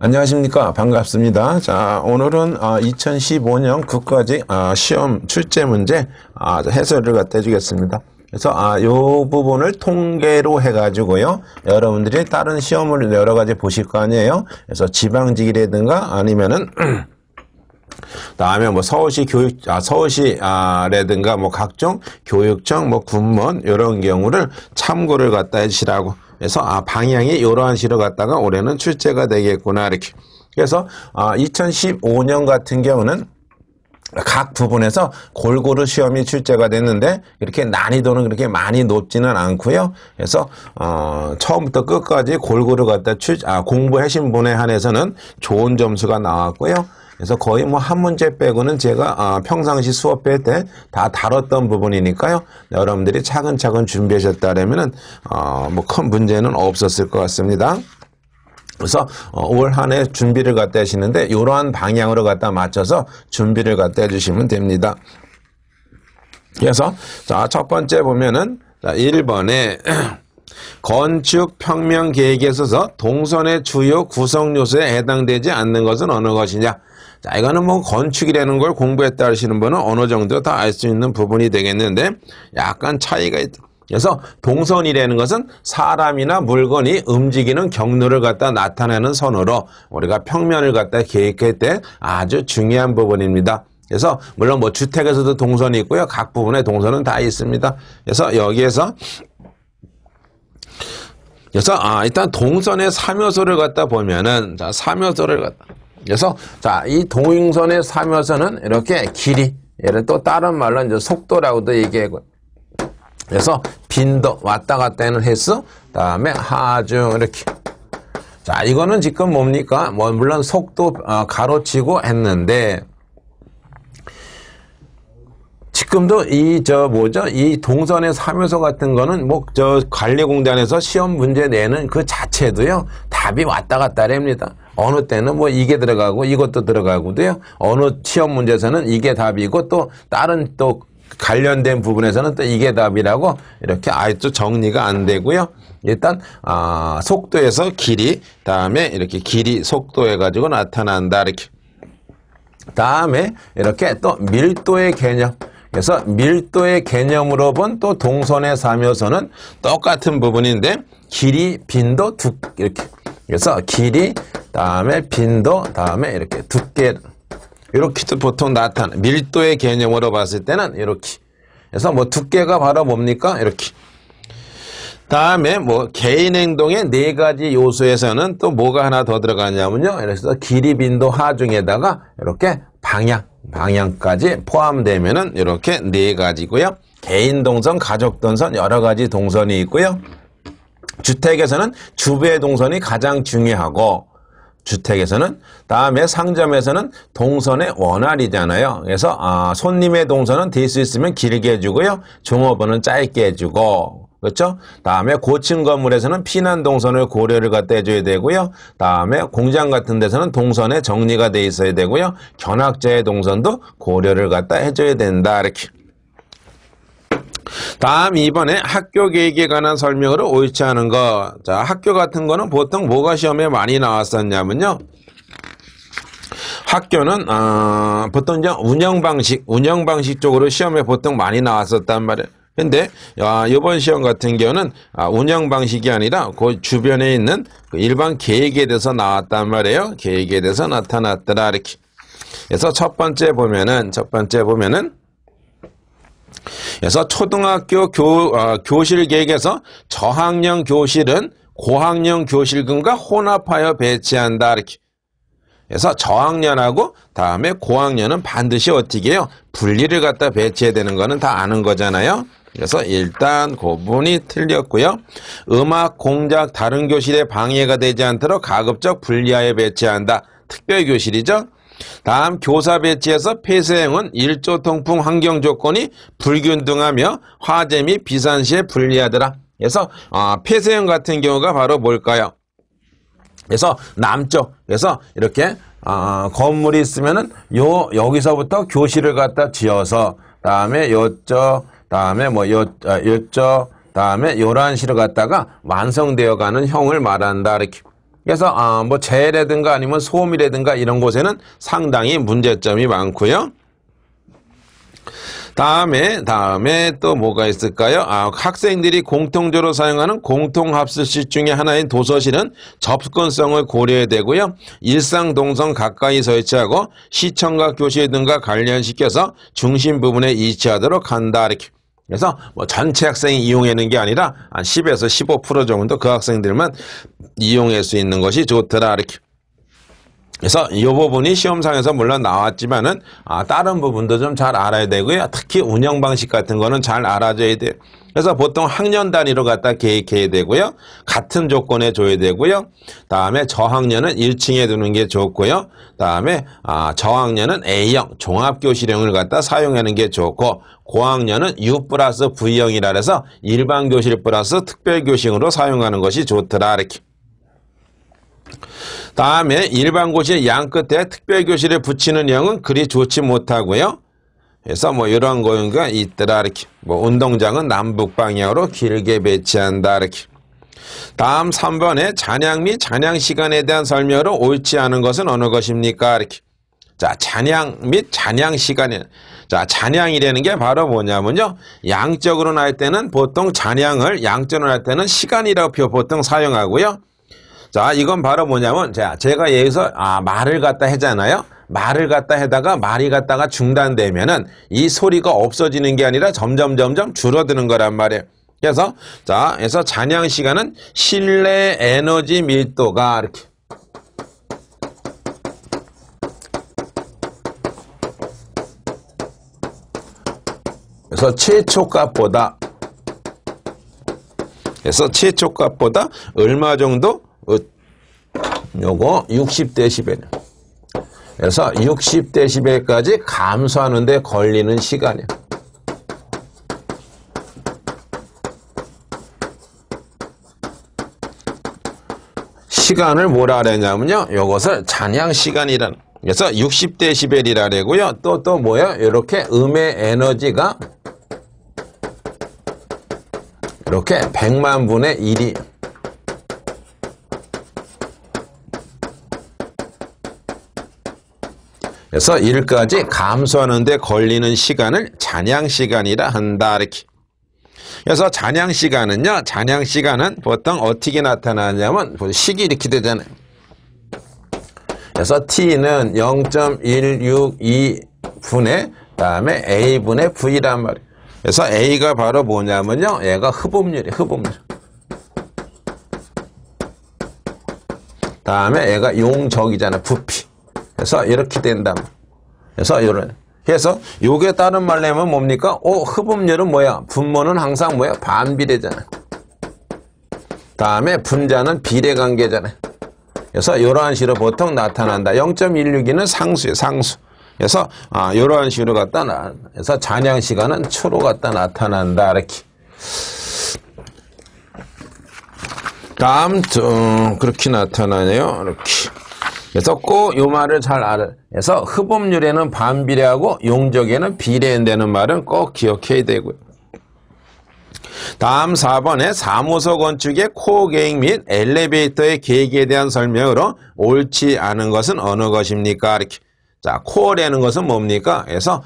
안녕하십니까. 반갑습니다. 자, 오늘은 2015년 국가직 시험 출제 문제 해설을 갖다 해주겠습니다. 그래서 요 부분을 통계로 해가지고요. 여러분들이 다른 시험을 여러 가지 보실 거 아니에요. 그래서 지방직이라든가 아니면은 다음에 뭐 서울시라든가 뭐 각종 교육청, 뭐 군무원 이런 경우를 참고를 갖다 해주시라고. 그래서 방향이 이러한 식으로 갔다가 올해는 출제가 되겠구나 이렇게. 그래서 2015년 같은 경우는 각 부분에서 골고루 시험이 출제가 됐는데 이렇게 난이도는 그렇게 많이 높지는 않고요. 그래서 처음부터 끝까지 골고루 갖다 공부하신 분에 한해서는 좋은 점수가 나왔고요. 그래서 거의 뭐 한 문제 빼고는 제가 평상시 수업회 때 다 다뤘던 부분이니까요. 여러분들이 차근차근 준비하셨다면은 뭐 큰 문제는 없었을 것 같습니다. 그래서 올 한 해 준비를 갖다 하시는데 이러한 방향으로 갖다 맞춰서 준비를 갖다 해주시면 됩니다. 그래서 자, 첫 번째 보면은 자, 1번에 건축 평면 계획에 있어서 동선의 주요 구성 요소에 해당되지 않는 것은 어느 것이냐. 자, 이거는 뭐 건축이라는 걸 공부했다 하시는 분은 어느 정도 다 알 수 있는 부분이 되겠는데 약간 차이가 있다. 그래서 동선이라는 것은 사람이나 물건이 움직이는 경로를 갖다 나타내는 선으로 우리가 평면을 갖다 계획할 때 아주 중요한 부분입니다. 그래서 물론 뭐 주택에서도 동선이 있고요. 각 부분에 동선은 다 있습니다. 그래서 여기에서 일단 동선의 3요소를 갖다 보면은 자, 3요소를 갖다 그래서 자, 이 동선의 3요소는 이렇게 길이, 얘를 또 다른 말로 이제 속도라고도 얘기하고, 그래서 빈도, 왔다 갔다 하는 횟수, 다음에 하중 이렇게. 자, 이거는 지금 뭡니까? 뭐 물론 속도 가로치고 했는데 지금도 이 동선의 3요소 같은 거는 뭐 관리공단에서 시험 문제 내는 그 자체도요. 답이 왔다 갔다 합니다. 어느 때는 뭐 이게 들어가고 이것도 들어가고도요. 어느 시험 문제에서는 이게 답이고 또 다른 또 관련된 부분에서는 또 이게 답이라고 이렇게 아예 또 정리가 안 되고요. 일단 속도에서 길이, 다음에 이렇게 길이 속도 해가지고 나타난다 이렇게. 다음에 이렇게 또 밀도의 개념. 그래서 밀도의 개념으로 본 또 동선의 3요소는 똑같은 부분인데 길이, 빈도, 이렇게. 그래서 길이, 다음에 빈도, 다음에 이렇게 두께. 이렇게도 보통 밀도의 개념으로 봤을 때는 이렇게. 그래서 뭐 두께가 바로 뭡니까? 이렇게. 다음에 뭐 개인 행동의 4가지 요소에서는 또 뭐가 하나 더 들어가냐면요. 그래서 길이, 빈도, 하중에다가 이렇게 방향까지 포함되면은 이렇게 4가지고요. 개인 동선, 가족 동선, 여러 가지 동선이 있고요. 주택에서는 주부의 동선이 가장 중요하고, 주택에서는 다음에 상점에서는 동선의 원활이잖아요. 그래서 손님의 동선은 될 수 있으면 길게 해주고요. 종업원은 짧게 해주고, 그렇죠? 다음에 고층 건물에서는 피난 동선을 고려를 갖다 해줘야 되고요. 다음에 공장 같은 데서는 동선에 정리가 돼 있어야 되고요. 견학자의 동선도 고려를 갖다 해줘야 된다 이렇게. 다음 2번에 학교 계획에 관한 설명으로 옳지 않은 거. 자, 학교 같은 거는 보통 뭐가 시험에 많이 나왔었냐면요. 학교는 보통 이제 운영 방식 쪽으로 시험에 보통 많이 나왔었단 말이에요. 근데 이번 시험 같은 경우는 운영 방식이 아니라 그 주변에 있는 그 일반 계획에 대해서 나왔단 말이에요. 계획에 대해서 나타났더라 이렇게. 그래서 첫 번째 보면은 그래서 초등학교 교실 계획에서 저학년 교실은 고학년 교실군과 혼합하여 배치한다 이렇게. 그래서 저학년하고 다음에 고학년은 반드시 어떻게 해요? 분리를 갖다 배치해야 되는 거는 다 아는 거잖아요. 그래서 일단 그 부분이 틀렸고요. 음악, 공작, 다른 교실에 방해가 되지 않도록 가급적 분리하여 배치한다. 특별교실이죠. 다음 교사 배치에서 폐쇄형은 일조 통풍 환경 조건이 불균등하며 화재 및 비산 시에 불리하더라. 그래서 폐쇄형 같은 경우가 바로 뭘까요? 그래서 남쪽, 그래서 이렇게 건물이 있으면은 여기서부터 교실을 갖다 지어서 다음에 요쪽, 다음에 뭐 요쪽, 다음에 요런 식으로 갖다가 완성되어 가는 형을 말한다 이렇게. 그래서 뭐 재라든가 아니면 소음이라든가 이런 곳에는 상당히 문제점이 많고요. 다음에 또 뭐가 있을까요? 학생들이 공통적으로 사용하는 공통합숙실 중에 하나인 도서실은 접근성을 고려해야 되고요. 일상 동선 가까이 설치하고 시청각 교실 등과 관련시켜서 중심 부분에 위치하도록 한다. 이렇게. 그래서 뭐 전체 학생이 이용하는 게 아니라 한 10에서 15% 정도 그 학생들만 이용할 수 있는 것이 좋더라. 이렇게. 그래서 이 부분이 시험상에서 물론 나왔지만은 다른 부분도 좀 잘 알아야 되고요. 특히 운영 방식 같은 거는 잘 알아줘야 돼요. 그래서 보통 학년 단위로 갖다 계획해야 되고요. 같은 조건에 줘야 되고요. 다음에 저학년은 1층에 두는 게 좋고요. 다음에 저학년은 A형 종합교실형을 갖다 사용하는 게 좋고 고학년은 U 플러스 V형이라 해서 일반 교실 플러스 특별교실으로 사용하는 것이 좋더라. 이렇게. 다음에 일반 교실 양 끝에 특별 교실에 붙이는 형은 그리 좋지 못하고요. 그래서 뭐 이런 거가 있더라. 이렇게. 뭐 운동장은 남북 방향으로 길게 배치한다. 이렇게. 다음 3번에 찬양 및 찬양 시간에 대한 설명으로 옳지 않은 것은 어느 것입니까? 이렇게. 자, 찬양 및 찬양 시간에. 자, 찬양이라는 게 바로 뭐냐면요. 양적으로 할 때는 보통 찬양을 양적으로 할 때는 시간이라고 보통 사용하고요. 자, 이건 바로 뭐냐면, 제가 여기서, 말을 갖다 하잖아요? 말을 갖다 하다가 말이 갖다가 중단되면은 이 소리가 없어지는 게 아니라 점점 줄어드는 거란 말이에요. 그래서, 그래서 찬양 시간은 실내 에너지 밀도가 이렇게. 그래서 최초값보다 얼마 정도? 요거 60dB. 그래서 60dB까지 감소하는 데 걸리는 시간이에요. 시간을 뭐라 그랬냐면요. 요것을 찬양 시간이라는. 그래서 60dB이라 그러고요. 또 뭐예요? 이렇게 음의 에너지가 이렇게 100만 분의 1이 그래서 1까지 감소하는 데 걸리는 시간을 찬양 시간이라 한다. 이렇게. 그래서 찬양 시간은 보통 어떻게 나타나냐면 식이 이렇게 되잖아요. 그래서 T는 0.162분의 다음에 A분의 V란 말이에요. 그래서 A가 바로 뭐냐면요. 얘가 흡음률이에요. 흡음률. 다음에 얘가 용적이잖아요. 부피. 그래서 이렇게 된다. 그래서 요게 다른 말로 하면 뭡니까? 흡음률은 뭐야? 분모는 항상 뭐야? 반비례잖아요. 다음에 분자는 비례관계잖아요. 그래서 이러한 식으로 보통 나타난다. 0.162는 상수예요. 상수. 그래서 이러한 식으로 그래서 찬양 시간은 초로 갖다 나타난다. 이렇게. 다음 그렇게 나타나네요. 이렇게. 그래서 꼭 요 말을 잘 알아. 그래서 흡음률에는 반비례하고 용적에는 비례한다는 말은 꼭 기억해야 되고요. 다음 4번에 사무소 건축의 코어 계획 및 엘리베이터의 계획에 대한 설명으로 옳지 않은 것은 어느 것입니까? 이렇게. 자, 코어라는 것은 뭡니까? 그래서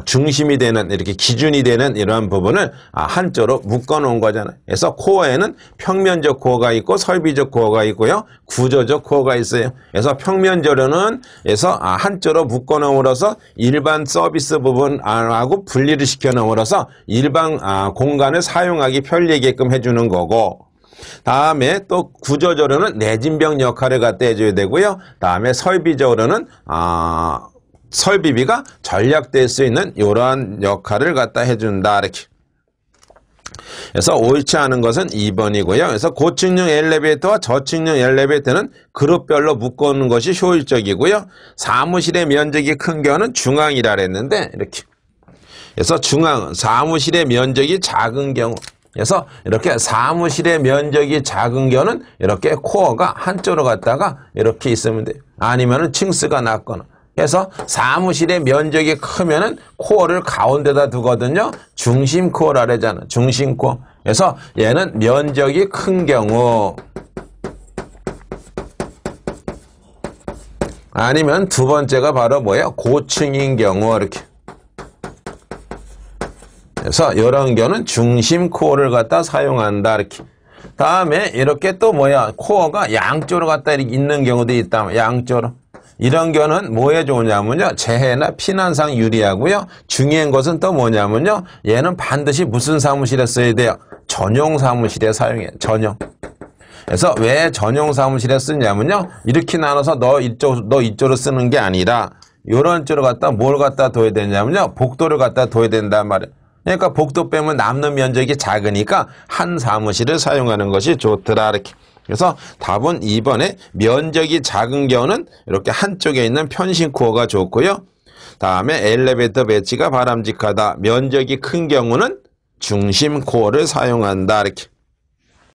중심이 되는 이렇게 기준이 되는 이러한 부분을 한쪽으로 묶어 놓은 거잖아요. 그래서 코어에는 평면적 코어가 있고 설비적 코어가 있고요. 구조적 코어가 있어요. 그래서 평면적으로는 그래서 한쪽으로 묶어 놓음으로써 일반 서비스 부분하고 분리를 시켜 놓음으로써 일반 공간을 사용하기 편리하게끔 해주는 거고, 다음에 또 구조적으로는 내진병 역할을 갖다 해줘야 되고요. 다음에 설비적으로는 설비비가 절약될 수 있는 이러한 역할을 갖다 해준다. 이렇게. 그래서 옳지 않은 것은 2번이고요. 그래서 고층용 엘리베이터와 저층용 엘리베이터는 그룹별로 묶어놓는 것이 효율적이고요. 사무실의 면적이 큰 경우는 중앙이라 그랬는데 이렇게. 그래서 사무실의 면적이 작은 경우. 그래서 이렇게 사무실의 면적이 작은 경우는 이렇게 코어가 한쪽으로 갔다가 이렇게 있으면 돼요. 아니면은 층수가 낮거나. 그래서 사무실의 면적이 크면은 코어를 가운데다 두거든요. 중심 코어라 그러잖아. 중심 코어. 그래서 얘는 면적이 큰 경우. 아니면 두 번째가 바로 뭐예요? 고층인 경우 이렇게. 그래서 이런 경우는 중심 코어를 갖다 사용한다 이렇게. 다음에 이렇게 또 뭐야? 코어가 양쪽으로 갖다 이렇게 있는 경우도 있다. 양쪽으로. 이런 경우는 뭐에 좋으냐면요. 재해나 피난상 유리하고요. 중요한 것은 또 뭐냐면요. 얘는 반드시 무슨 사무실에 써야 돼요? 전용 사무실에 사용해요. 전용. 그래서 왜 전용 사무실에 쓰냐면요. 이렇게 나눠서 너 이쪽으로 쓰는 게 아니라 이런 쪽으로 갖다 뭘 갖다 둬야 되냐면요. 복도를 갖다 둬야 된단 말이에요. 그러니까 복도 빼면 남는 면적이 작으니까 한 사무실을 사용하는 것이 좋더라 이렇게. 그래서 답은 2번에 면적이 작은 경우는 이렇게 한쪽에 있는 편심 코어가 좋고요. 다음에 엘리베이터 배치가 바람직하다. 면적이 큰 경우는 중심 코어를 사용한다 이렇게.